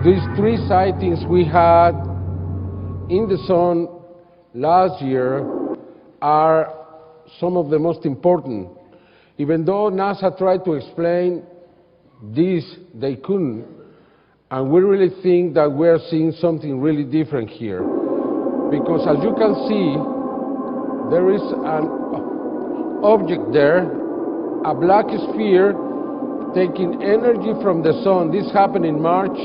these three sightings we had in the sun last year are some of the most important. Even though NASA tried to explain this, they couldn't. And we really think that we're seeing something really different here. Because as you can see, there is an object there, a black sphere taking energy from the sun. This happened in March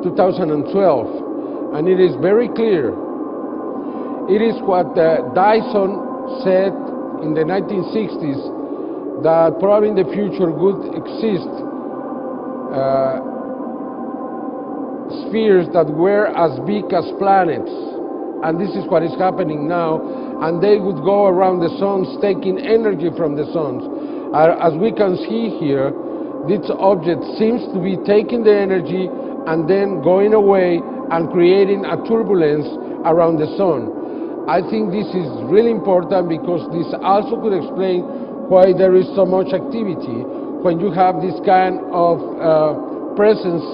2012, and it is very clear. It is what Dyson said in the 1960s, that probably in the future would exist spheres that were as big as planets. And this is what is happening now, and they would go around the suns taking energy from the suns. As we can see here, this object seems to be taking the energy and then going away and creating a turbulence around the sun. I think this is really important because this also could explain why there is so much activity. When you have this kind of presence,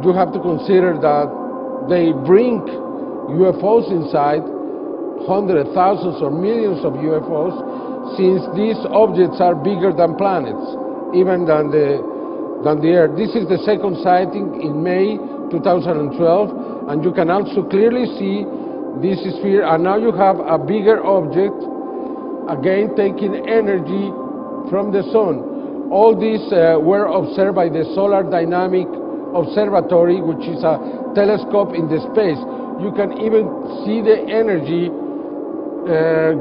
you have to consider that they bring UFOs inside, hundreds, thousands or millions of UFOs, since these objects are bigger than planets, even than the Earth. This is the second sighting in May 2012, and you can also clearly see this sphere, and now you have a bigger object, again taking energy from the sun. All these were observed by the Solar Dynamic Observatory, which is a telescope in the space. You can even see the energy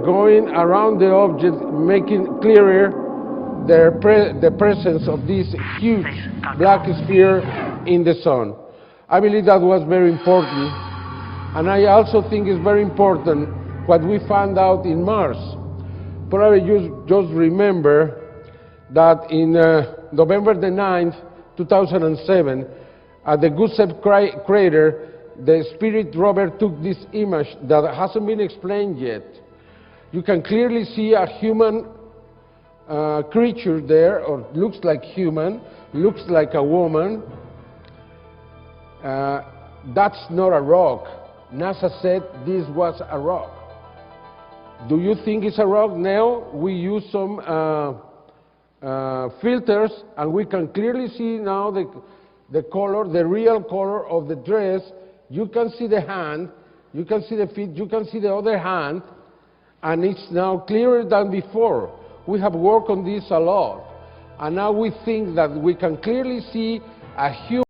going around the object, making clearer the presence of this huge black sphere in the sun. I believe that was very important, and I also think it's very important what we found out in Mars. Probably you just remember that in November the 9th, 2007, at the Gusev crater, the Spirit rover took this image that hasn't been explained yet. You can clearly see a human creature there, or looks like human, looks like a woman. That's not a rock. NASA said this was a rock. Do you think it's a rock? Now we use some filters, and we can clearly see now the color, the real color of the dress. You can see the hand, you can see the feet, you can see the other hand, and it's now clearer than before. We have worked on this a lot, and now we think that we can clearly see a human